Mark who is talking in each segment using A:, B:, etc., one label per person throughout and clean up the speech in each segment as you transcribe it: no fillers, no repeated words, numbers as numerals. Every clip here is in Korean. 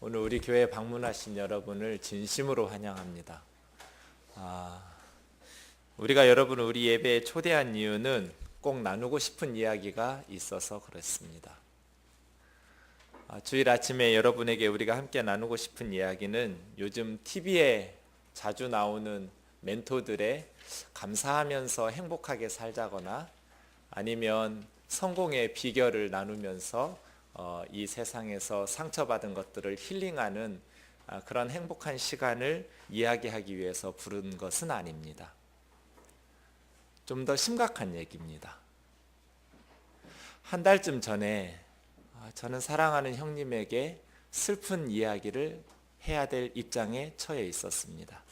A: 오늘 우리 교회에 방문하신 여러분을 진심으로 환영합니다. 우리가 여러분을 우리 예배에 초대한 이유는 꼭 나누고 싶은 이야기가 있어서 그렇습니다. 주일 아침에 여러분에게 우리가 함께 나누고 싶은 이야기는 요즘 TV에 자주 나오는 멘토들의 감사하면서 행복하게 살자거나 아니면 성공의 비결을 나누면서 이 세상에서 상처받은 것들을 힐링하는 그런 행복한 시간을 이야기하기 위해서 부른 것은 아닙니다. 좀 더 심각한 얘기입니다. 한 달쯤 전에 저는 사랑하는 형님에게 슬픈 이야기를 해야 될 입장에 처해 있었습니다.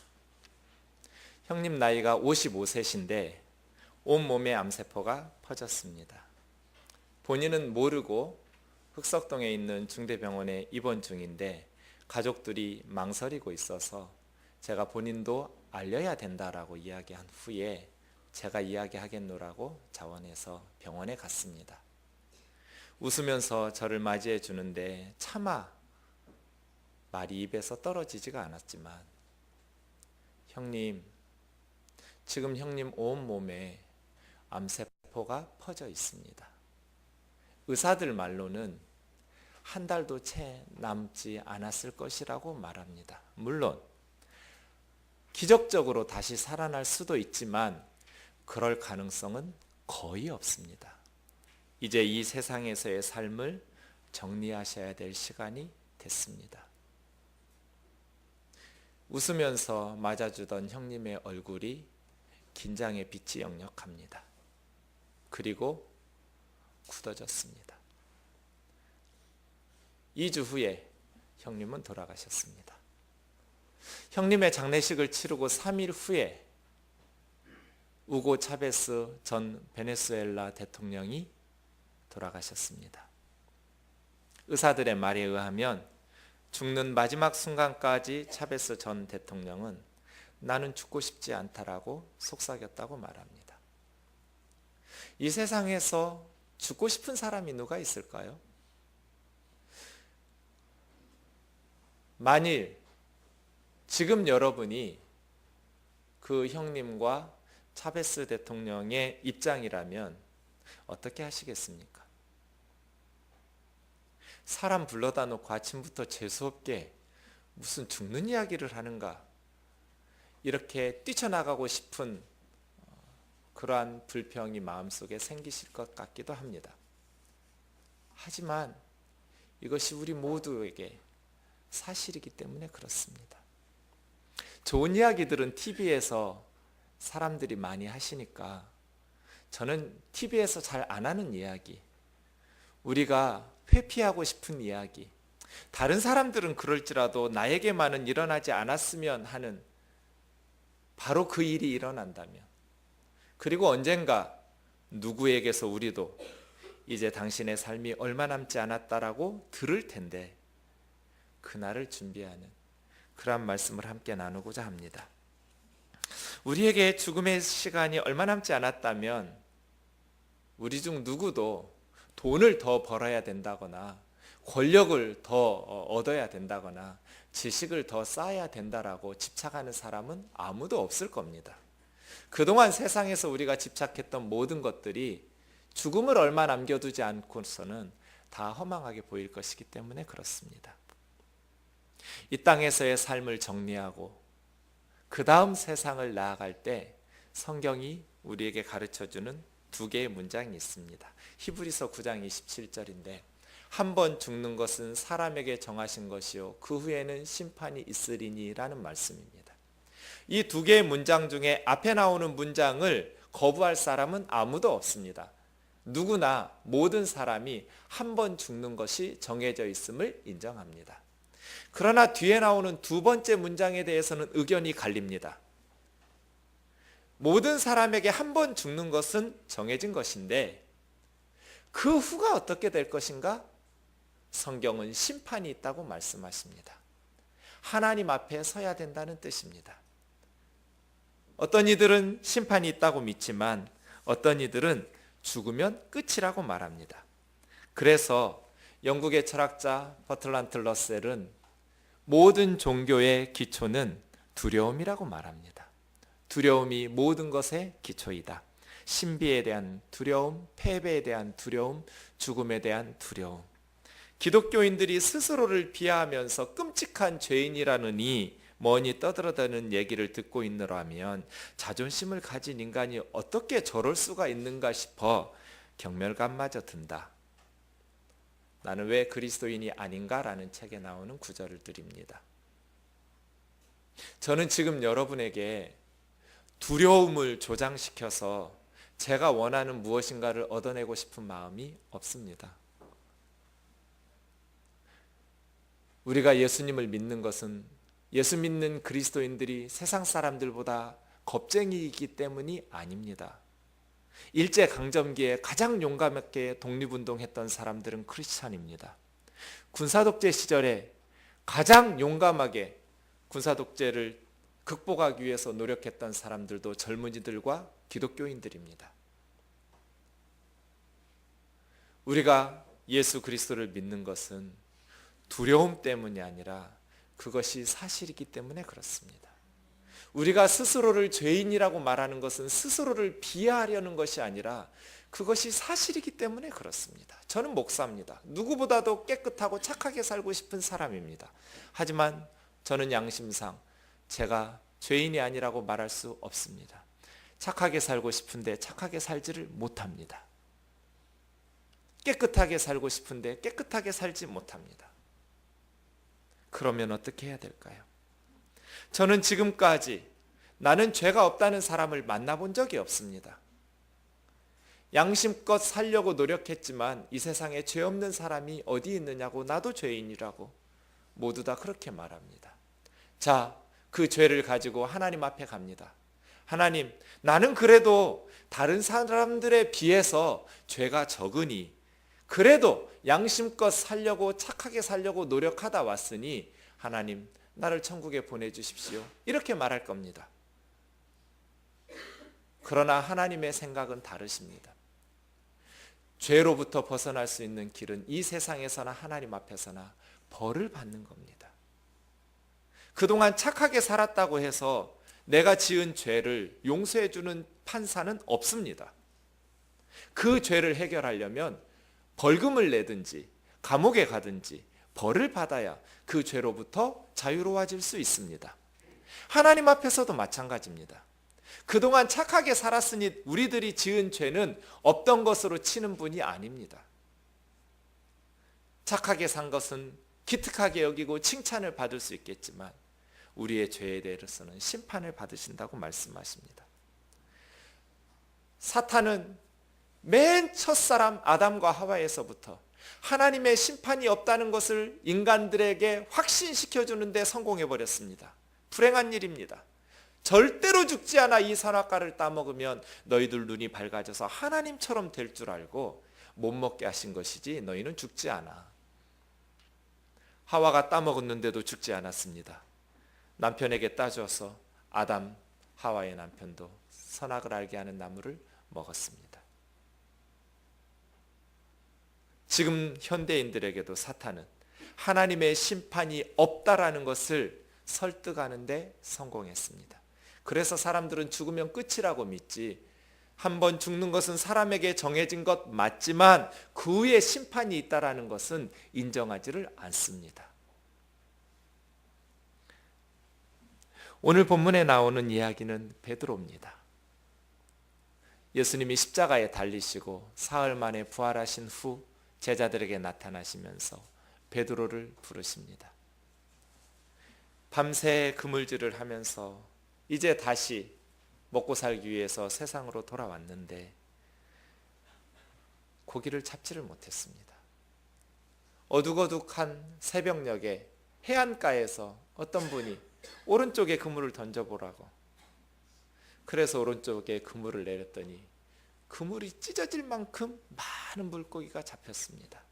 A: 형님 나이가 55세신데 온몸에 암세포가 퍼졌습니다. 본인은 모르고 흑석동에 있는 중대병원에 입원 중인데 가족들이 망설이고 있어서 제가 본인도 알려야 된다라고 이야기한 후에 제가 이야기하겠노라고 자원해서 병원에 갔습니다. 웃으면서 저를 맞이해 주는데 차마 말이 입에서 떨어지지가 않았지만 형님, 지금 형님 온몸에 암세포가 퍼져 있습니다. 의사들 말로는 한 달도 채 남지 않았을 것이라고 말합니다. 물론 기적적으로 다시 살아날 수도 있지만 그럴 가능성은 거의 없습니다. 이제 이 세상에서의 삶을 정리하셔야 될 시간이 됐습니다. 웃으면서 맞아주던 형님의 얼굴이 긴장의 빛이 역력합니다. 그리고 굳어졌습니다. 2주 후에 형님은 돌아가셨습니다. 형님의 장례식을 치르고 3일 후에 우고 차베스 전 베네수엘라 대통령이 돌아가셨습니다. 의사들의 말에 의하면 죽는 마지막 순간까지 차베스 전 대통령은 나는 죽고 싶지 않다라고 속삭였다고 말합니다. 이 세상에서 죽고 싶은 사람이 누가 있을까요? 만일 지금 여러분이 그 형님과 차베스 대통령의 입장이라면 어떻게 하시겠습니까? 사람 불러다 놓고 아침부터 재수없게 무슨 죽는 이야기를 하는가, 이렇게 뛰쳐나가고 싶은 그러한 불평이 마음속에 생기실 것 같기도 합니다. 하지만 이것이 우리 모두에게 사실이기 때문에 그렇습니다. 좋은 이야기들은 TV에서 사람들이 많이 하시니까 저는 TV에서 잘 안 하는 이야기, 우리가 회피하고 싶은 이야기, 다른 사람들은 그럴지라도 나에게만은 일어나지 않았으면 하는 바로 그 일이 일어난다면, 그리고 언젠가 누구에게서 우리도 이제 당신의 삶이 얼마 남지 않았다라고 들을 텐데 그날을 준비하는 그러한 말씀을 함께 나누고자 합니다. 우리에게 죽음의 시간이 얼마 남지 않았다면 우리 중 누구도 돈을 더 벌어야 된다거나 권력을 더 얻어야 된다거나 지식을 더 쌓아야 된다라고 집착하는 사람은 아무도 없을 겁니다. 그동안 세상에서 우리가 집착했던 모든 것들이 죽음을 얼마 남겨두지 않고서는 다 허망하게 보일 것이기 때문에 그렇습니다. 이 땅에서의 삶을 정리하고 그 다음 세상을 나아갈 때 성경이 우리에게 가르쳐주는 두 개의 문장이 있습니다. 히브리서 9장 27절인데 한 번 죽는 것은 사람에게 정하신 것이요 그 후에는 심판이 있으리니 라는 말씀입니다. 이 두 개의 문장 중에 앞에 나오는 문장을 거부할 사람은 아무도 없습니다. 누구나 모든 사람이 한 번 죽는 것이 정해져 있음을 인정합니다. 그러나 뒤에 나오는 두 번째 문장에 대해서는 의견이 갈립니다. 모든 사람에게 한 번 죽는 것은 정해진 것인데 그 후가 어떻게 될 것인가? 성경은 심판이 있다고 말씀하십니다. 하나님 앞에 서야 된다는 뜻입니다. 어떤 이들은 심판이 있다고 믿지만 어떤 이들은 죽으면 끝이라고 말합니다. 그래서 영국의 철학자 버틀란트 러셀은 모든 종교의 기초는 두려움이라고 말합니다. 두려움이 모든 것의 기초이다. 신비에 대한 두려움, 패배에 대한 두려움, 죽음에 대한 두려움. 기독교인들이 스스로를 비하하면서 끔찍한 죄인이라느니 뭐니 떠들어대는 얘기를 듣고 있노라면 자존심을 가진 인간이 어떻게 저럴 수가 있는가 싶어 경멸감마저 든다. 나는 왜 그리스도인이 아닌가라는 책에 나오는 구절을 드립니다. 저는 지금 여러분에게 두려움을 조장시켜서 제가 원하는 무엇인가를 얻어내고 싶은 마음이 없습니다. 우리가 예수님을 믿는 것은 예수 믿는 그리스도인들이 세상 사람들보다 겁쟁이이기 때문이 아닙니다. 일제강점기에 가장 용감하게 독립운동했던 사람들은 크리스찬입니다. 군사독재 시절에 가장 용감하게 군사독재를 극복하기 위해서 노력했던 사람들도 젊은이들과 기독교인들입니다. 우리가 예수 그리스도를 믿는 것은 두려움 때문이 아니라 그것이 사실이기 때문에 그렇습니다. 우리가 스스로를 죄인이라고 말하는 것은 스스로를 비하하려는 것이 아니라 그것이 사실이기 때문에 그렇습니다. 저는 목사입니다. 누구보다도 깨끗하고 착하게 살고 싶은 사람입니다. 하지만 저는 양심상 제가 죄인이 아니라고 말할 수 없습니다. 착하게 살고 싶은데 착하게 살지를 못합니다. 깨끗하게 살고 싶은데 깨끗하게 살지 못합니다. 그러면 어떻게 해야 될까요? 저는 지금까지 나는 죄가 없다는 사람을 만나본 적이 없습니다. 양심껏 살려고 노력했지만 이 세상에 죄 없는 사람이 어디 있느냐고, 나도 죄인이라고 모두 다 그렇게 말합니다. 자, 그 죄를 가지고 하나님 앞에 갑니다. 하나님, 나는 그래도 다른 사람들에 비해서 죄가 적으니 그래도 양심껏 살려고 착하게 살려고 노력하다 왔으니 하나님 나를 천국에 보내주십시오. 이렇게 말할 겁니다. 그러나 하나님의 생각은 다르십니다. 죄로부터 벗어날 수 있는 길은 이 세상에서나 하나님 앞에서나 벌을 받는 겁니다. 그동안 착하게 살았다고 해서 내가 지은 죄를 용서해 주는 판사는 없습니다. 그 죄를 해결하려면 벌금을 내든지 감옥에 가든지 벌을 받아야 그 죄로부터 자유로워질 수 있습니다. 하나님 앞에서도 마찬가지입니다. 그동안 착하게 살았으니 우리들이 지은 죄는 없던 것으로 치는 분이 아닙니다. 착하게 산 것은 기특하게 여기고 칭찬을 받을 수 있겠지만 우리의 죄에 대해서는 심판을 받으신다고 말씀하십니다. 사탄은 맨 첫사람 아담과 하와에서부터 하나님의 심판이 없다는 것을 인간들에게 확신시켜 주는데 성공해 버렸습니다. 불행한 일입니다. 절대로 죽지 않아 이 선악과를 따먹으면 너희들 눈이 밝아져서 하나님처럼 될 줄 알고 못 먹게 하신 것이지 너희는 죽지 않아. 하와가 따먹었는데도 죽지 않았습니다. 남편에게 따져서 아담, 하와의 남편도 선악을 알게 하는 나무를 먹었습니다. 지금 현대인들에게도 사탄은 하나님의 심판이 없다라는 것을 설득하는 데 성공했습니다. 그래서 사람들은 죽으면 끝이라고 믿지, 한번 죽는 것은 사람에게 정해진 것 맞지만 그 후에 심판이 있다라는 것은 인정하지를 않습니다. 오늘 본문에 나오는 이야기는 베드로입니다. 예수님이 십자가에 달리시고 사흘 만에 부활하신 후 제자들에게 나타나시면서 베드로를 부르십니다. 밤새 그물질을 하면서 이제 다시 먹고 살기 위해서 세상으로 돌아왔는데 고기를 잡지를 못했습니다. 어둑어둑한 새벽녘에 해안가에서 어떤 분이 오른쪽에 그물을 던져보라고, 그래서 오른쪽에 그물을 내렸더니 그물이 찢어질 만큼 많은 물고기가 잡혔습니다.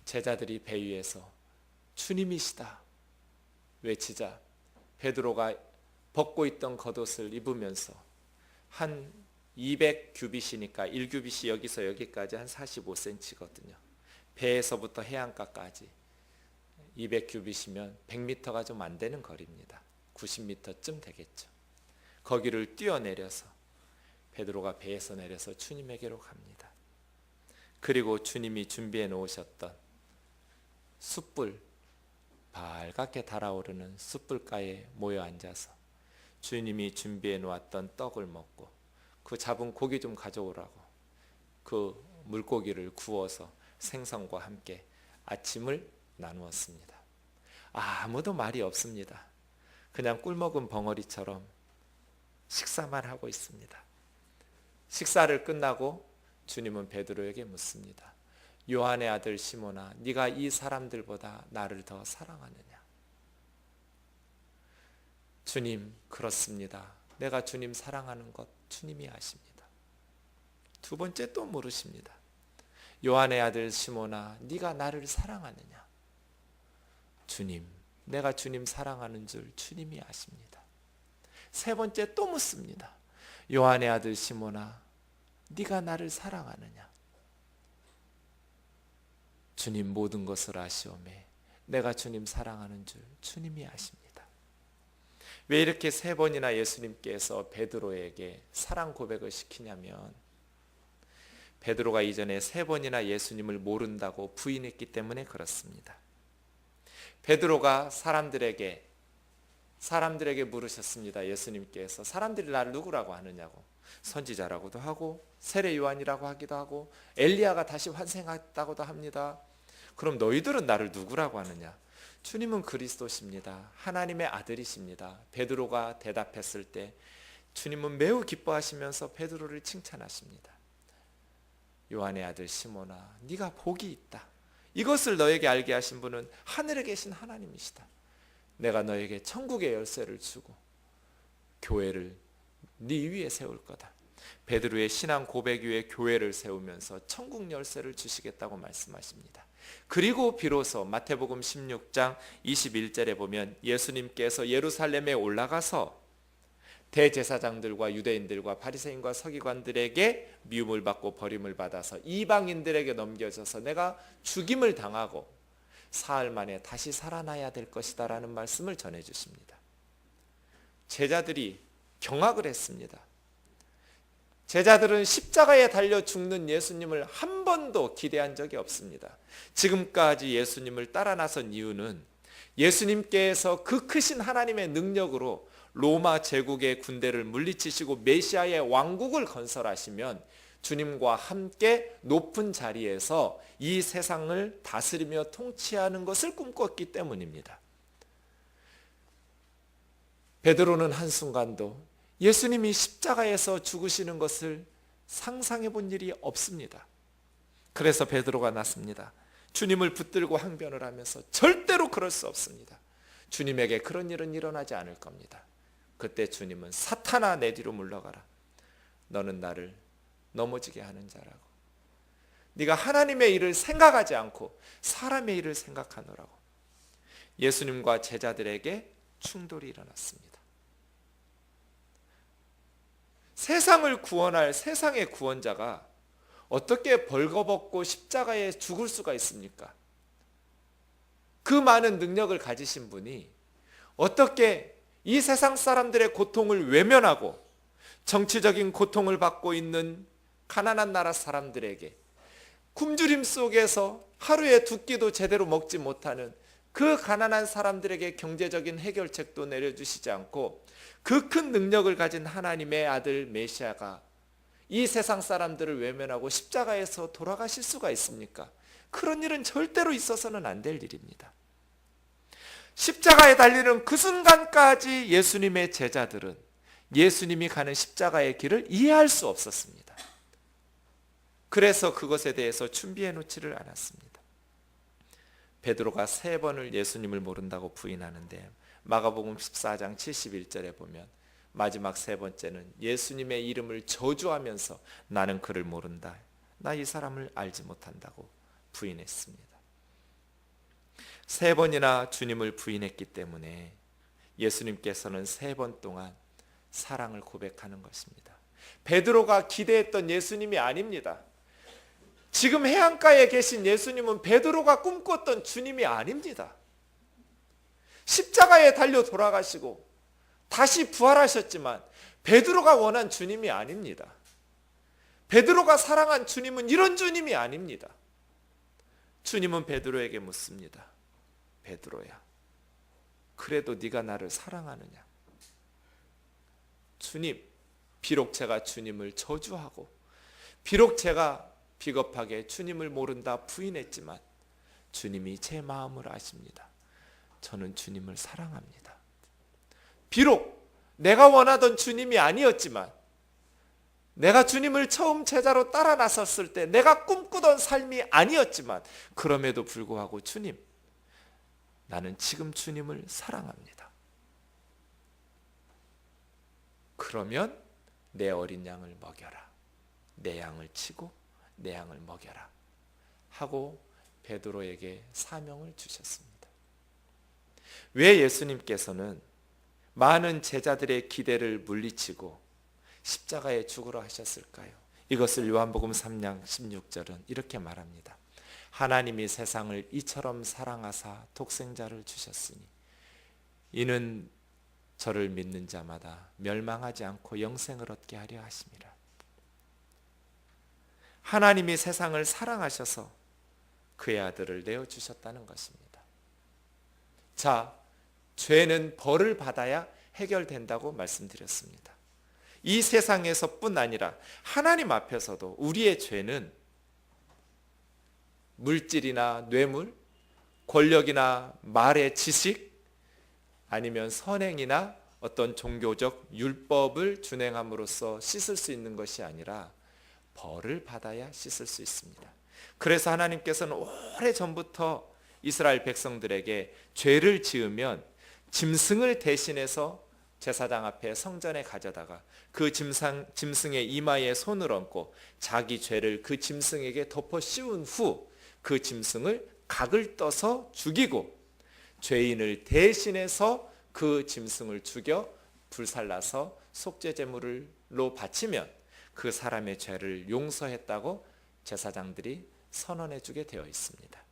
A: 제자들이 배 위에서 주님이시다 외치자 베드로가 벗고 있던 겉옷을 입으면서 한 200규빗이니까 1규빗이 여기서 여기까지 한 45cm거든요. 배에서부터 해안가까지 200규빗이면 100m가 좀 안 되는 거리입니다. 90m쯤 되겠죠. 거기를 뛰어내려서 베드로가 배에서 내려서 주님에게로 갑니다. 그리고 주님이 준비해 놓으셨던 숯불, 밝게 달아오르는 숯불가에 모여 앉아서 주님이 준비해 놓았던 떡을 먹고 그 잡은 고기 좀 가져오라고 그 물고기를 구워서 생선과 함께 아침을 나누었습니다. 아무도 말이 없습니다. 그냥 꿀먹은 벙어리처럼 식사만 하고 있습니다. 식사를 끝나고 주님은 베드로에게 묻습니다. 요한의 아들 시몬아, 네가 이 사람들보다 나를 더 사랑하느냐? 주님, 그렇습니다. 내가 주님 사랑하는 것 주님이 아십니다. 두 번째 또 물으십니다. 요한의 아들 시몬아, 네가 나를 사랑하느냐? 주님, 내가 주님 사랑하는 줄 주님이 아십니다. 세 번째 또 묻습니다. 요한의 아들 시몬아, 네가 나를 사랑하느냐? 주님, 모든 것을 아시오매 내가 주님 사랑하는 줄 주님이 아십니다. 왜 이렇게 세 번이나 예수님께서 베드로에게 사랑 고백을 시키냐면 베드로가 이전에 세 번이나 예수님을 모른다고 부인했기 때문에 그렇습니다. 베드로가 사람들에게 물으셨습니다. 예수님께서 사람들이 나를 누구라고 하느냐고. 선지자라고도 하고 세례 요한이라고 하기도 하고 엘리야가 다시 환생했다고도 합니다. 그럼 너희들은 나를 누구라고 하느냐? 주님은 그리스도십니다. 하나님의 아들이십니다. 베드로가 대답했을 때 주님은 매우 기뻐하시면서 베드로를 칭찬하십니다. 요한의 아들 시몬아, 네가 복이 있다. 이것을 너에게 알게 하신 분은 하늘에 계신 하나님이시다. 내가 너에게 천국의 열쇠를 주고 교회를 네 위에 세울 거다. 베드로의 신앙 고백 위에 교회를 세우면서 천국 열쇠를 주시겠다고 말씀하십니다. 그리고 비로소 마태복음 16장 21절에 보면 예수님께서 예루살렘에 올라가서 대제사장들과 유대인들과 바리새인과 서기관들에게 미움을 받고 버림을 받아서 이방인들에게 넘겨져서 내가 죽임을 당하고 사흘 만에 다시 살아나야 될 것이다 라는 말씀을 전해주십니다. 제자들이 경악을 했습니다. 제자들은 십자가에 달려 죽는 예수님을 한 번도 기대한 적이 없습니다. 지금까지 예수님을 따라 나선 이유는 예수님께서 그 크신 하나님의 능력으로 로마 제국의 군대를 물리치시고 메시아의 왕국을 건설하시면 주님과 함께 높은 자리에서 이 세상을 다스리며 통치하는 것을 꿈꿨기 때문입니다. 베드로는 한순간도 예수님이 십자가에서 죽으시는 것을 상상해 본 일이 없습니다. 그래서 베드로가 났습니다. 주님을 붙들고 항변을 하면서 절대로 그럴 수 없습니다. 주님에게 그런 일은 일어나지 않을 겁니다. 그때 주님은 사탄아 내 뒤로 물러가라. 너는 나를 넘어지게 하는 자라고. 네가 하나님의 일을 생각하지 않고 사람의 일을 생각하노라고. 예수님과 제자들에게 충돌이 일어났습니다. 세상을 구원할 세상의 구원자가 어떻게 벌거벗고 십자가에 죽을 수가 있습니까? 그 많은 능력을 가지신 분이 어떻게 이 세상 사람들의 고통을 외면하고 정치적인 고통을 받고 있는 가난한 나라 사람들에게 굶주림 속에서 하루에 두 끼도 제대로 먹지 못하는 그 가난한 사람들에게 경제적인 해결책도 내려주시지 않고 그 큰 능력을 가진 하나님의 아들 메시아가 이 세상 사람들을 외면하고 십자가에서 돌아가실 수가 있습니까? 그런 일은 절대로 있어서는 안 될 일입니다. 십자가에 달리는 그 순간까지 예수님의 제자들은 예수님이 가는 십자가의 길을 이해할 수 없었습니다. 그래서 그것에 대해서 준비해 놓지를 않았습니다. 베드로가 3번을 예수님을 모른다고 부인하는데 마가복음 14장 71절에 보면 마지막 3번째는 예수님의 이름을 저주하면서 나는 그를 모른다. 나 이 사람을 알지 못한다고 부인했습니다. 3번이나 주님을 부인했기 때문에 예수님께서는 3번 동안 사랑을 고백하는 것입니다. 베드로가 기대했던 예수님이 아닙니다. 지금 해안가에 계신 예수님은 베드로가 꿈꿨던 주님이 아닙니다. 십자가에 달려 돌아가시고 다시 부활하셨지만 베드로가 원한 주님이 아닙니다. 베드로가 사랑한 주님은 이런 주님이 아닙니다. 주님은 베드로에게 묻습니다. 베드로야, 그래도 네가 나를 사랑하느냐? 주님, 비록 제가 주님을 저주하고 비록 제가 비겁하게 주님을 모른다 부인했지만 주님이 제 마음을 아십니다. 저는 주님을 사랑합니다. 비록 내가 원하던 주님이 아니었지만, 내가 주님을 처음 제자로 따라 나섰을 때 내가 꿈꾸던 삶이 아니었지만, 그럼에도 불구하고 주님, 나는 지금 주님을 사랑합니다. 그러면 내 어린 양을 먹여라. 내 양을 치고 내 양을 먹여라 하고 베드로에게 사명을 주셨습니다. 왜 예수님께서는 많은 제자들의 기대를 물리치고 십자가에 죽으러 하셨을까요? 이것을 요한복음 3장 16절은 이렇게 말합니다. 하나님이 세상을 이처럼 사랑하사 독생자를 주셨으니 이는 저를 믿는 자마다 멸망하지 않고 영생을 얻게 하려 하심이라. 하나님이 세상을 사랑하셔서 그의 아들을 내어주셨다는 것입니다. 자, 죄는 벌을 받아야 해결된다고 말씀드렸습니다. 이 세상에서뿐 아니라 하나님 앞에서도 우리의 죄는 물질이나 뇌물, 권력이나 말의 지식, 아니면 선행이나 어떤 종교적 율법을 준행함으로써 씻을 수 있는 것이 아니라 벌을 받아야 씻을 수 있습니다. 그래서 하나님께서는 오래전부터 이스라엘 백성들에게 죄를 지으면 짐승을 대신해서 제사장 앞에 성전에 가져다가 그 짐승의 이마에 손을 얹고 자기 죄를 그 짐승에게 덮어 씌운 후 그 짐승을 각을 떠서 죽이고 죄인을 대신해서 그 짐승을 죽여 불살라서 속죄 제물로 바치면 그 사람의 죄를 용서했다고 제사장들이 선언해 주게 되어 있습니다.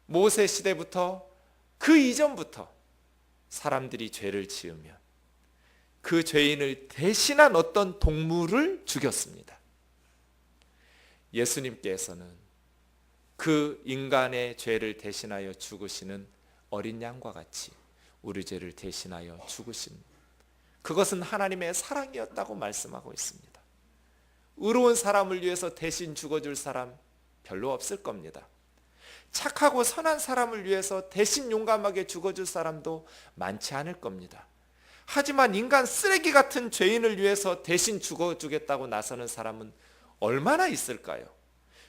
A: 모세 시대부터 그 이전부터 사람들이 죄를 지으면 그 죄인을 대신한 어떤 동물을 죽였습니다. 예수님께서는 그 인간의 죄를 대신하여 죽으시는 어린 양과 같이 우리 죄를 대신하여 죽으신, 그것은 하나님의 사랑이었다고 말씀하고 있습니다. 의로운 사람을 위해서 대신 죽어줄 사람 별로 없을 겁니다. 착하고 선한 사람을 위해서 대신 용감하게 죽어줄 사람도 많지 않을 겁니다. 하지만 인간 쓰레기 같은 죄인을 위해서 대신 죽어주겠다고 나서는 사람은 얼마나 있을까요?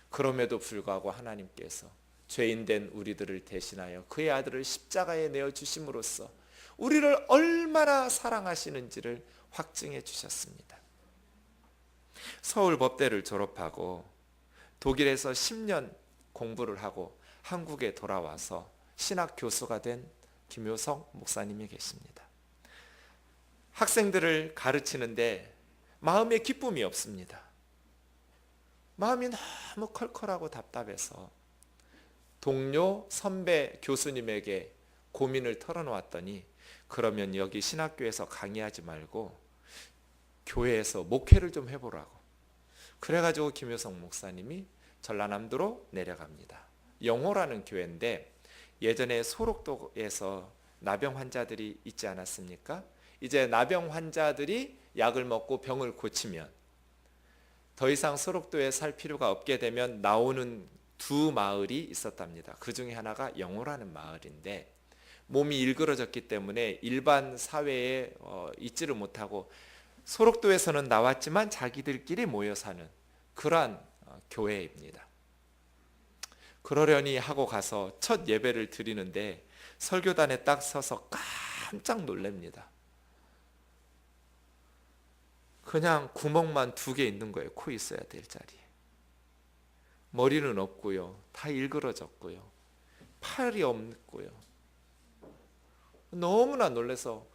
A: 그럼에도 불구하고 하나님께서 죄인된 우리들을 대신하여 그의 아들을 십자가에 내어주심으로써 우리를 얼마나 사랑하시는지를 확증해 주셨습니다. 서울 법대를 졸업하고 독일에서 10년 공부를 하고 한국에 돌아와서 신학 교수가 된 김효성 목사님이 계십니다. 학생들을 가르치는데 마음에 기쁨이 없습니다. 마음이 너무 컬컬하고 답답해서 동료 선배 교수님에게 고민을 털어놓았더니, 그러면 여기 신학교에서 강의하지 말고 교회에서 목회를 좀 해보라고. 그래가지고 김효성 목사님이 전라남도로 내려갑니다. 영호라는 교회인데 예전에 소록도에서 나병 환자들이 있지 않았습니까? 이제 나병 환자들이 약을 먹고 병을 고치면 더 이상 소록도에 살 필요가 없게 되면 나오는 두 마을이 있었답니다. 그 중에 하나가 영호라는 마을인데 몸이 일그러졌기 때문에 일반 사회에 있지를 못하고 소록도에서는 나왔지만 자기들끼리 모여 사는 그러한 교회입니다. 그러려니 하고 가서 첫 예배를 드리는데 설교단에 딱 서서 깜짝 놀랍니다. 그냥 구멍만 2개 있는 거예요. 코 있어야 될 자리에. 머리는 없고요. 다 일그러졌고요. 팔이 없고요. 너무나 놀라서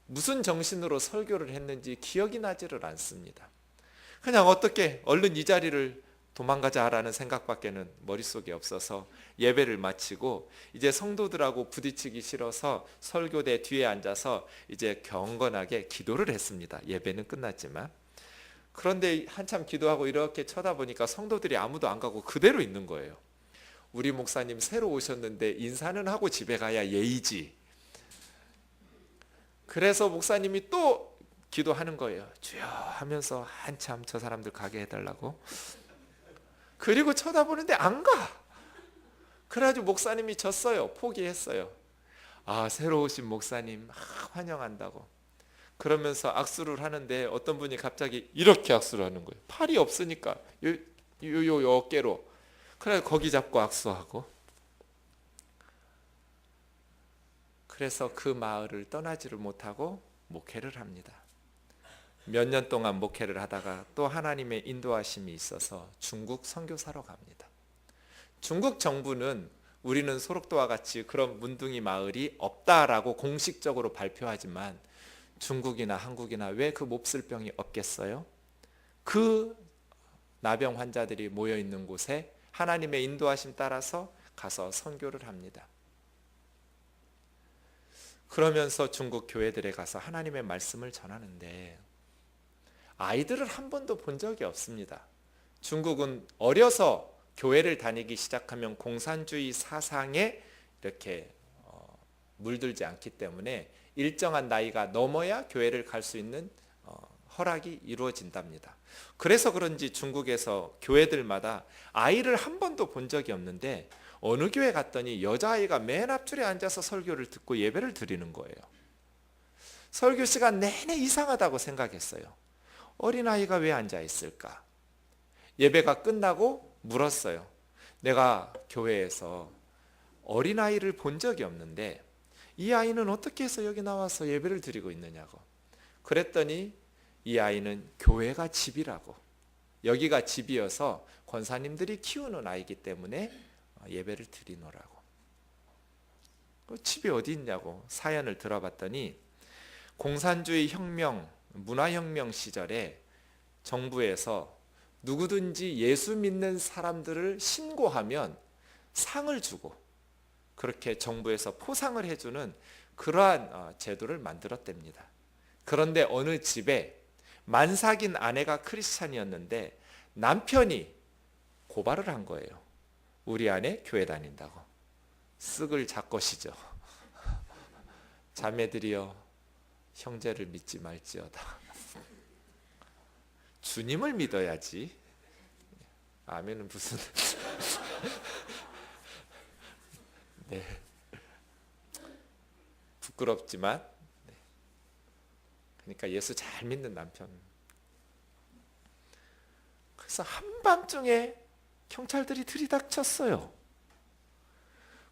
A: 무슨 정신으로 설교를 했는지 기억이 나지를 않습니다. 그냥 어떻게 얼른 이 자리를 도망가자라는 생각밖에는 머릿속에 없어서 예배를 마치고 이제 성도들하고 부딪히기 싫어서 설교대 뒤에 앉아서 이제 경건하게 기도를 했습니다. 예배는 끝났지만. 그런데 한참 기도하고 이렇게 쳐다보니까 성도들이 아무도 안 가고 그대로 있는 거예요. 우리 목사님 새로 오셨는데 인사는 하고 집에 가야 예의지. 그래서 목사님이 또 기도하는 거예요. 주여 하면서 한참 저 사람들 가게 해달라고. 그리고 쳐다보는데 안 가. 그래가지고 목사님이 졌어요. 포기했어요. 아, 새로 오신 목사님 환영한다고. 그러면서 악수를 하는데 어떤 분이 갑자기 이렇게 악수를 하는 거예요. 팔이 없으니까 요 어깨로. 그래 거기 잡고 악수하고. 그래서 그 마을을 떠나지를 못하고 목회를 합니다. 몇 년 동안 목회를 하다가 또 하나님의 인도하심이 있어서 중국 선교사로 갑니다. 중국 정부는 우리는 소록도와 같이 그런 문둥이 마을이 없다라고 공식적으로 발표하지만 중국이나 한국이나 왜 그 몹쓸 병이 없겠어요? 그 나병 환자들이 모여 있는 곳에 하나님의 인도하심 따라서 가서 선교를 합니다. 그러면서 중국 교회들에 가서 하나님의 말씀을 전하는데 아이들을 한 번도 본 적이 없습니다. 중국은 어려서 교회를 다니기 시작하면 공산주의 사상에 이렇게 물들지 않기 때문에 일정한 나이가 넘어야 교회를 갈 수 있는 허락이 이루어진답니다. 그래서 그런지 중국에서 교회들마다 아이를 한 번도 본 적이 없는데 어느 교회 갔더니 여자아이가 맨 앞줄에 앉아서 설교를 듣고 예배를 드리는 거예요. 설교 시간 내내 이상하다고 생각했어요. 어린아이가 왜 앉아 있을까? 예배가 끝나고 물었어요. 내가 교회에서 어린아이를 본 적이 없는데 이 아이는 어떻게 해서 여기 나와서 예배를 드리고 있느냐고. 그랬더니 이 아이는 교회가 집이라고. 여기가 집이어서 권사님들이 키우는 아이기 때문에 예배를 드리노라고. 집이 어디 있냐고 사연을 들어봤더니 공산주의 혁명, 문화혁명 시절에 정부에서 누구든지 예수 믿는 사람들을 신고하면 상을 주고 그렇게 정부에서 포상을 해주는 그러한 제도를 만들었답니다. 그런데 어느 집에 만삭인 아내가 크리스찬이었는데 남편이 고발을 한 거예요. 우리 아내 교회 다닌다고. 쓱을 잡것이죠. 자매들이여 형제를 믿지 말지어다. 주님을 믿어야지. 아멘은 무슨 네. 부끄럽지만 네. 그러니까 예수 잘 믿는 남편. 그래서 한밤중에 경찰들이 들이닥쳤어요.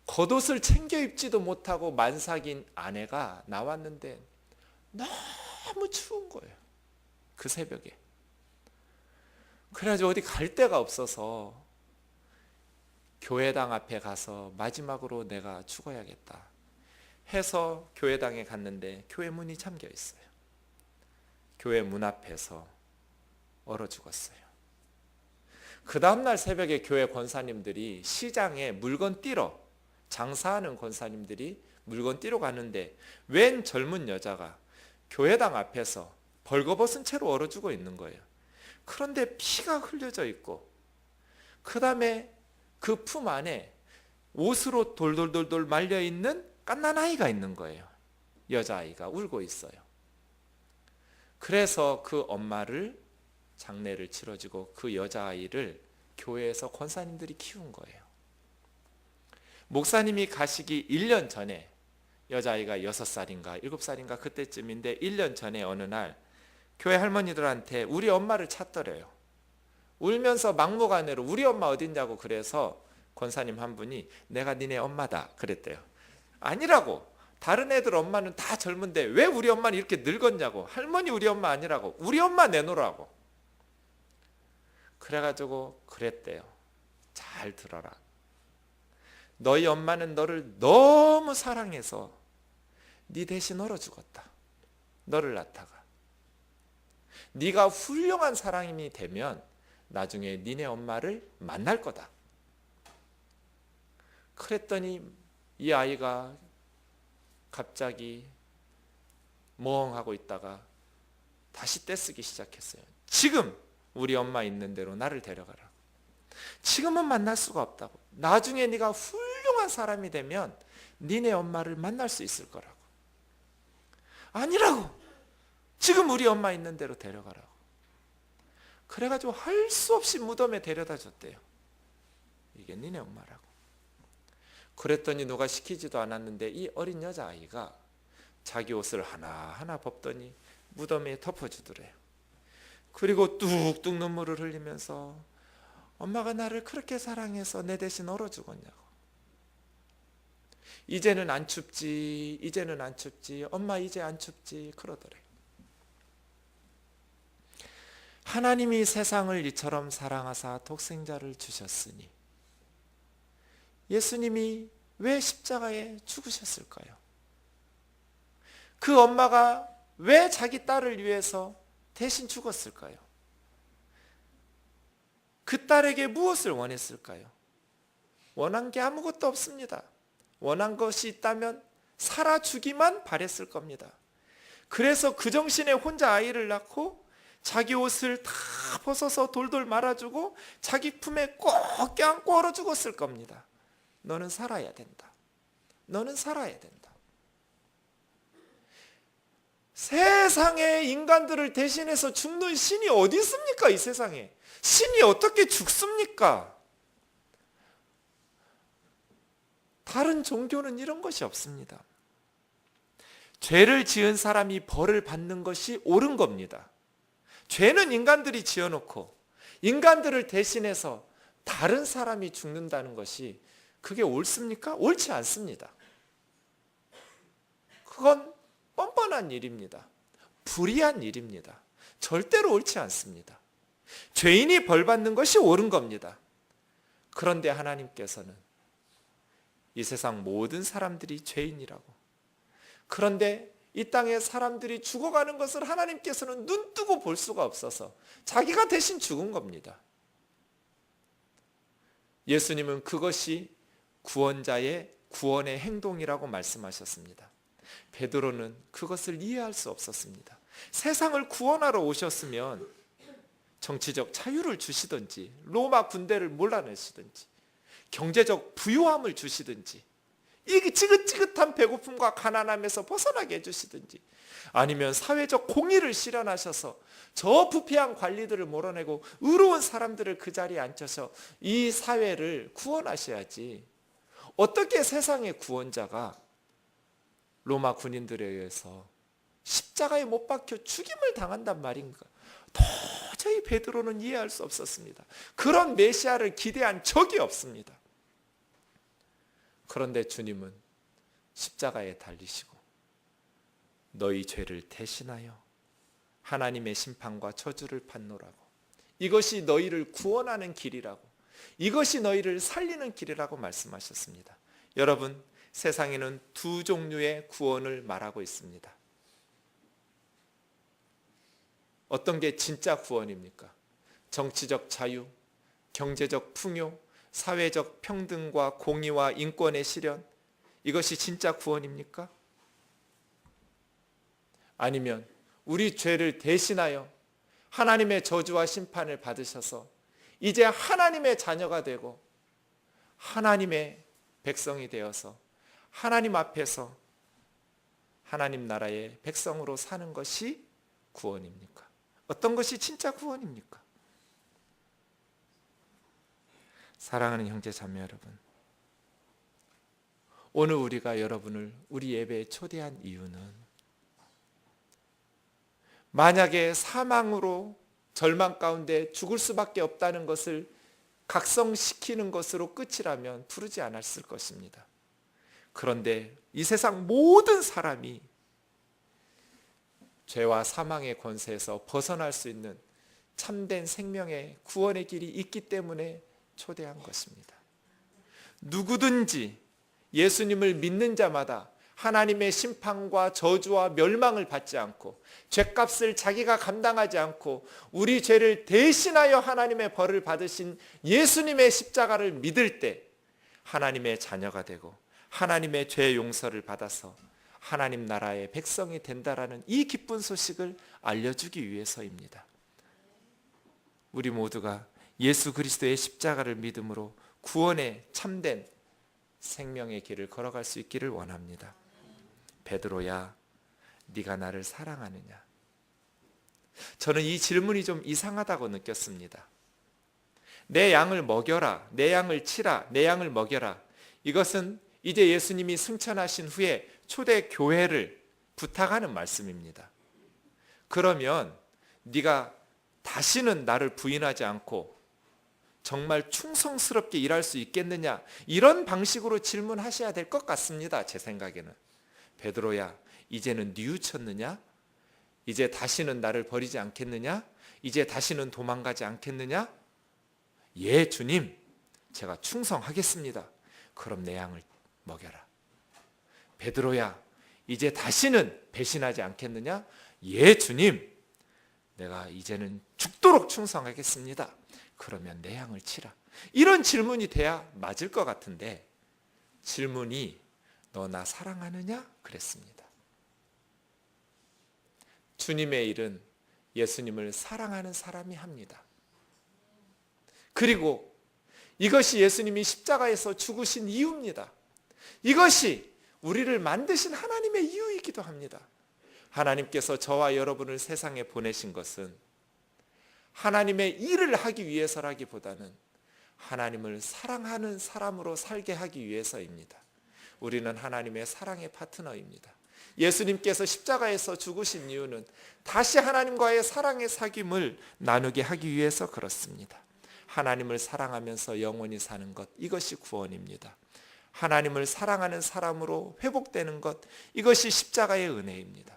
A: 겉옷을 챙겨 입지도 못하고 만삭인 아내가 나왔는데 너무 추운 거예요. 그 새벽에. 그래가지고 어디 갈 데가 없어서 교회당 앞에 가서 마지막으로 내가 죽어야겠다 해서 교회당에 갔는데 교회 문이 잠겨 있어요. 교회 문 앞에서 얼어 죽었어요. 그 다음날 새벽에 교회 권사님들이 시장에 물건 띠러 장사하는 권사님들이 물건 띠러 가는데 웬 젊은 여자가 교회당 앞에서 벌거벗은 채로 얼어 죽어 있는 거예요. 그런데 피가 흘려져 있고 그 다음에 그 품 안에 옷으로 돌돌돌돌 말려있는 갓난아이가 있는 거예요. 여자아이가 울고 있어요. 그래서 그 엄마를 장례를 치러주고 그 여자아이를 교회에서 권사님들이 키운 거예요. 목사님이 가시기 1년 전에 여자아이가 6살인가 7살인가 그때쯤인데 1년 전에 어느 날 교회 할머니들한테 우리 엄마를 찾더래요. 울면서 막무가내로 우리 엄마 어딨냐고. 그래서 권사님 한 분이 내가 니네 엄마다 그랬대요. 아니라고. 다른 애들 엄마는 다 젊은데 왜 우리 엄마는 이렇게 늙었냐고. 할머니 우리 엄마 아니라고. 우리 엄마 내놓으라고. 그래가지고 그랬대요. 잘 들어라. 너희 엄마는 너를 너무 사랑해서 네 대신 얼어 죽었다. 너를 낳다가. 네가 훌륭한 사람이 되면 나중에 니네 엄마를 만날 거다. 그랬더니 이 아이가 갑자기 멍하고 있다가 다시 떼쓰기 시작했어요. 지금 우리 엄마 있는 대로 나를 데려가라고. 지금은 만날 수가 없다고. 나중에 네가 훌륭한 사람이 되면 니네 엄마를 만날 수 있을 거라고. 아니라고. 지금 우리 엄마 있는 대로 데려가라고. 그래가지고 할 수 없이 무덤에 데려다 줬대요. 이게 니네 엄마라고. 그랬더니 누가 시키지도 않았는데 이 어린 여자아이가 자기 옷을 하나하나 벗더니 무덤에 덮어주더래요. 그리고 뚝뚝 눈물을 흘리면서 엄마가 나를 그렇게 사랑해서 내 대신 얼어 죽었냐고. 이제는 안 춥지, 이제는 안 춥지, 엄마 이제 안 춥지 그러더래요. 하나님이 세상을 이처럼 사랑하사 독생자를 주셨으니 예수님이 왜 십자가에 죽으셨을까요? 그 엄마가 왜 자기 딸을 위해서 대신 죽었을까요? 그 딸에게 무엇을 원했을까요? 원한 게 아무것도 없습니다. 원한 것이 있다면 살아주기만 바랬을 겁니다. 그래서 그 정신에 혼자 아이를 낳고 자기 옷을 다 벗어서 돌돌 말아주고 자기 품에 꼭 껴안고 얼어 죽었을 겁니다. 너는 살아야 된다. 너는 살아야 된다. 세상의 인간들을 대신해서 죽는 신이 어디 있습니까? 이 세상에. 신이 어떻게 죽습니까? 다른 종교는 이런 것이 없습니다. 죄를 지은 사람이 벌을 받는 것이 옳은 겁니다. 죄는 인간들이 지어놓고 인간들을 대신해서 다른 사람이 죽는다는 것이 그게 옳습니까? 옳지 않습니다. 그건 뻔뻔한 일입니다. 불의한 일입니다. 절대로 옳지 않습니다. 죄인이 벌 받는 것이 옳은 겁니다. 그런데 하나님께서는 이 세상 모든 사람들이 죄인이라고, 그런데 이 땅에 사람들이 죽어가는 것을 하나님께서는 눈 뜨고 볼 수가 없어서 자기가 대신 죽은 겁니다. 예수님은 그것이 구원자의 구원의 행동이라고 말씀하셨습니다. 베드로는 그것을 이해할 수 없었습니다. 세상을 구원하러 오셨으면 정치적 자유를 주시든지, 로마 군대를 몰아내시든지, 경제적 부유함을 주시든지, 이 지긋지긋한 배고픔과 가난함에서 벗어나게 해주시든지, 아니면 사회적 공의를 실현하셔서 저 부패한 관리들을 몰아내고 의로운 사람들을 그 자리에 앉혀서 이 사회를 구원하셔야지, 어떻게 세상의 구원자가 로마 군인들에 의해서 십자가에 못 박혀 죽임을 당한단 말인가? 도저히 베드로는 이해할 수 없었습니다. 그런 메시아를 기대한 적이 없습니다. 그런데 주님은 십자가에 달리시고 너희 죄를 대신하여 하나님의 심판과 저주를 받노라고, 이것이 너희를 구원하는 길이라고, 이것이 너희를 살리는 길이라고 말씀하셨습니다. 여러분, 세상에는 두 종류의 구원을 말하고 있습니다. 어떤 게 진짜 구원입니까? 정치적 자유, 경제적 풍요, 사회적 평등과 공의와 인권의 실현, 이것이 진짜 구원입니까? 아니면 우리 죄를 대신하여 하나님의 저주와 심판을 받으셔서 이제 하나님의 자녀가 되고 하나님의 백성이 되어서 하나님 앞에서 하나님 나라의 백성으로 사는 것이 구원입니까? 어떤 것이 진짜 구원입니까? 사랑하는 형제 자매 여러분, 오늘 우리가 여러분을 우리 예배에 초대한 이유는 만약에 사망으로 절망 가운데 죽을 수밖에 없다는 것을 각성시키는 것으로 끝이라면 부르지 않았을 것입니다. 그런데 이 세상 모든 사람이 죄와 사망의 권세에서 벗어날 수 있는 참된 생명의 구원의 길이 있기 때문에 초대한 것입니다. 누구든지 예수님을 믿는 자마다 하나님의 심판과 저주와 멸망을 받지 않고 죄값을 자기가 감당하지 않고 우리 죄를 대신하여 하나님의 벌을 받으신 예수님의 십자가를 믿을 때 하나님의 자녀가 되고 하나님의 죄 용서를 받아서 하나님 나라의 백성이 된다라는 이 기쁜 소식을 알려주기 위해서입니다. 우리 모두가 예수 그리스도의 십자가를 믿음으로 구원의 참된 생명의 길을 걸어갈 수 있기를 원합니다. 베드로야, 네가 나를 사랑하느냐? 저는 이 질문이 좀 이상하다고 느꼈습니다. 내 양을 먹여라, 내 양을 치라, 내 양을 먹여라. 이것은 이제 예수님이 승천하신 후에 초대 교회를 부탁하는 말씀입니다. 그러면 네가 다시는 나를 부인하지 않고 정말 충성스럽게 일할 수 있겠느냐? 이런 방식으로 질문하셔야 될 것 같습니다. 제 생각에는. 베드로야, 이제는 뉘우쳤느냐? 이제 다시는 나를 버리지 않겠느냐? 이제 다시는 도망가지 않겠느냐? 예, 주님, 제가 충성하겠습니다. 그럼 내 양을 먹여라. 베드로야, 이제 다시는 배신하지 않겠느냐? 예, 주님, 내가 이제는 죽도록 충성하겠습니다. 그러면 내 양을 치라. 이런 질문이 돼야 맞을 것 같은데 질문이 너 나 사랑하느냐? 그랬습니다. 주님의 일은 예수님을 사랑하는 사람이 합니다. 그리고 이것이 예수님이 십자가에서 죽으신 이유입니다. 이것이 우리를 만드신 하나님의 이유이기도 합니다. 하나님께서 저와 여러분을 세상에 보내신 것은 하나님의 일을 하기 위해서라기보다는 하나님을 사랑하는 사람으로 살게 하기 위해서입니다. 우리는 하나님의 사랑의 파트너입니다. 예수님께서 십자가에서 죽으신 이유는 다시 하나님과의 사랑의 사귐을 나누게 하기 위해서 그렇습니다. 하나님을 사랑하면서 영원히 사는 것, 이것이 구원입니다. 하나님을 사랑하는 사람으로 회복되는 것, 이것이 십자가의 은혜입니다.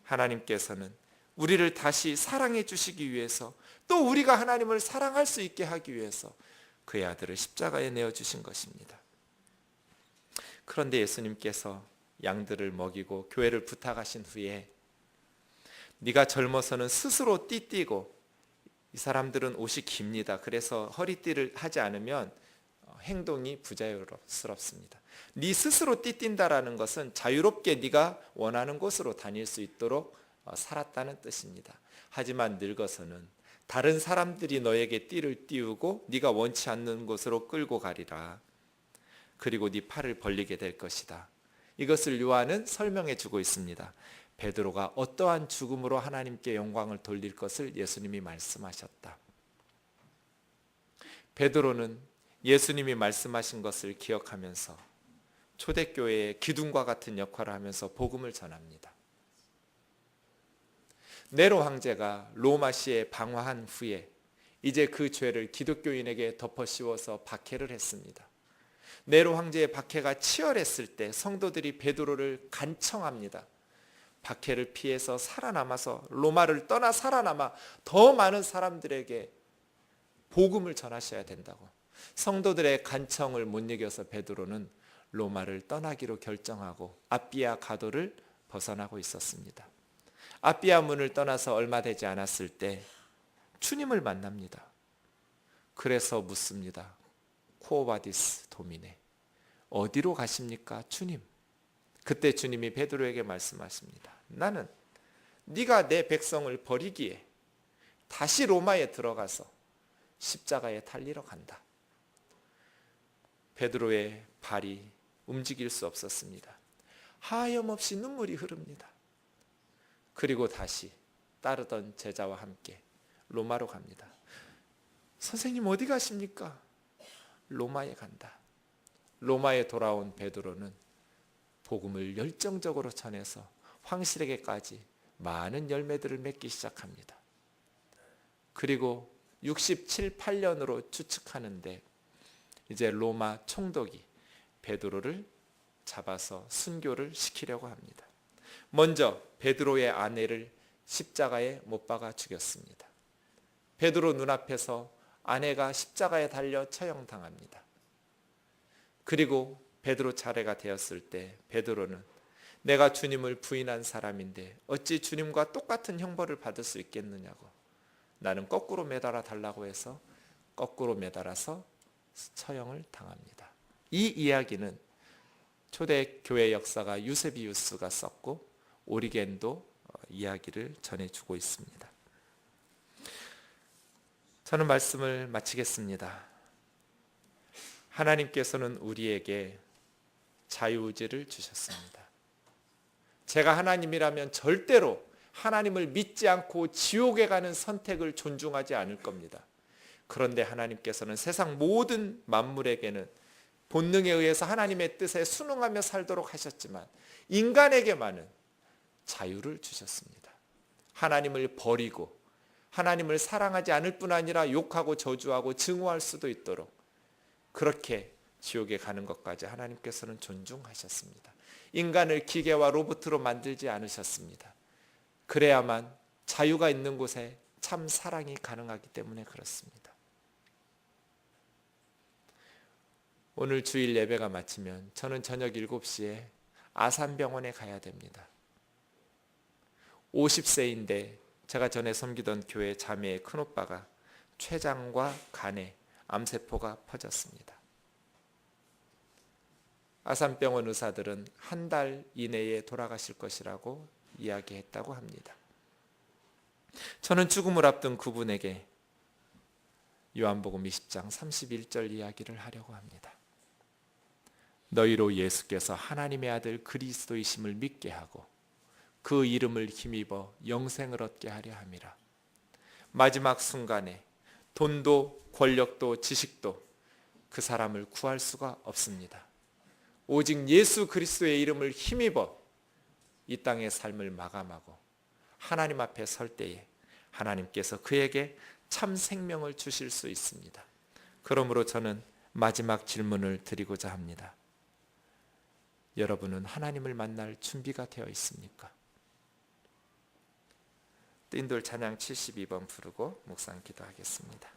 A: 하나님께서는 우리를 다시 사랑해 주시기 위해서 또 우리가 하나님을 사랑할 수 있게 하기 위해서 그의 아들을 십자가에 내어주신 것입니다. 그런데 예수님께서 양들을 먹이고 교회를 부탁하신 후에 네가 젊어서는 스스로 띠띠고 이 사람들은 옷이 깁니다. 그래서 허리띠를 하지 않으면 행동이 부자유롭습니다. 네 스스로 띠뛴다라는 것은 자유롭게 네가 원하는 곳으로 다닐 수 있도록 살았다는 뜻입니다. 하지만 늙어서는 다른 사람들이 너에게 띠를 띄우고 네가 원치 않는 곳으로 끌고 가리라. 그리고 네 팔을 벌리게 될 것이다. 이것을 요한은 설명해 주고 있습니다. 베드로가 어떠한 죽음으로 하나님께 영광을 돌릴 것을 예수님이 말씀하셨다. 베드로는 예수님이 말씀하신 것을 기억하면서 초대교회의 기둥과 같은 역할을 하면서 복음을 전합니다. 네로 황제가 로마시에 방화한 후에 이제 그 죄를 기독교인에게 덮어 씌워서 박해를 했습니다. 네로 황제의 박해가 치열했을 때 성도들이 베드로를 간청합니다. 박해를 피해서 살아남아서 로마를 떠나 살아남아 더 많은 사람들에게 복음을 전하셔야 된다고. 성도들의 간청을 못 이겨서 베드로는 로마를 떠나기로 결정하고 아비아 가도를 벗어나고 있었습니다. 아비아 문을 떠나서 얼마 되지 않았을 때 주님을 만납니다. 그래서 묻습니다. 쿠오바디스 도미네, 어디로 가십니까 주님? 그때 주님이 베드로에게 말씀하십니다. 나는 네가 내 백성을 버리기에 다시 로마에 들어가서 십자가에 달리러 간다. 베드로의 발이 움직일 수 없었습니다. 하염없이 눈물이 흐릅니다. 그리고 다시 따르던 제자와 함께 로마로 갑니다. 선생님 어디 가십니까? 로마에 간다. 로마에 돌아온 베드로는 복음을 열정적으로 전해서 황실에게까지 많은 열매들을 맺기 시작합니다. 그리고 67, 8년으로 추측하는데 이제 로마 총독이 베드로를 잡아서 순교를 시키려고 합니다. 먼저 베드로의 아내를 십자가에 못 박아 죽였습니다. 베드로 눈앞에서 아내가 십자가에 달려 처형당합니다. 그리고 베드로 차례가 되었을 때 베드로는 내가 주님을 부인한 사람인데 어찌 주님과 똑같은 형벌을 받을 수 있겠느냐고. 나는 거꾸로 매달아 달라고 해서 거꾸로 매달아서 처형을 당합니다. 이 이야기는 초대교회 역사가 유세비우스가 썼고 오리겐도 이야기를 전해주고 있습니다. 저는 말씀을 마치겠습니다. 하나님께서는 우리에게 자유의지를 주셨습니다. 제가 하나님이라면 절대로 하나님을 믿지 않고 지옥에 가는 선택을 존중하지 않을 겁니다. 그런데 하나님께서는 세상 모든 만물에게는 본능에 의해서 하나님의 뜻에 순응하며 살도록 하셨지만 인간에게만은 자유를 주셨습니다. 하나님을 버리고 하나님을 사랑하지 않을 뿐 아니라 욕하고 저주하고 증오할 수도 있도록 그렇게 지옥에 가는 것까지 하나님께서는 존중하셨습니다. 인간을 기계와 로봇으로 만들지 않으셨습니다. 그래야만 자유가 있는 곳에 참 사랑이 가능하기 때문에 그렇습니다. 오늘 주일 예배가 마치면 저는 저녁 7시에 아산병원에 가야 됩니다. 50세인데 제가 전에 섬기던 교회 자매의 큰오빠가 췌장과 간에 암세포가 퍼졌습니다. 아산병원 의사들은 한 달 이내에 돌아가실 것이라고 이야기했다고 합니다. 저는 죽음을 앞둔 그분에게 요한복음 20장 31절 이야기를 하려고 합니다. 너희로 예수께서 하나님의 아들 그리스도이심을 믿게 하고 그 이름을 힘입어 영생을 얻게 하려 함이라. 마지막 순간에 돈도 권력도 지식도 그 사람을 구할 수가 없습니다. 오직 예수 그리스도의 이름을 힘입어 이 땅의 삶을 마감하고 하나님 앞에 설 때에 하나님께서 그에게 참 생명을 주실 수 있습니다. 그러므로 저는 마지막 질문을 드리고자 합니다. 여러분은 하나님을 만날 준비가 되어 있습니까? 뜬돌 찬양 72번 부르고 묵상 기도하겠습니다.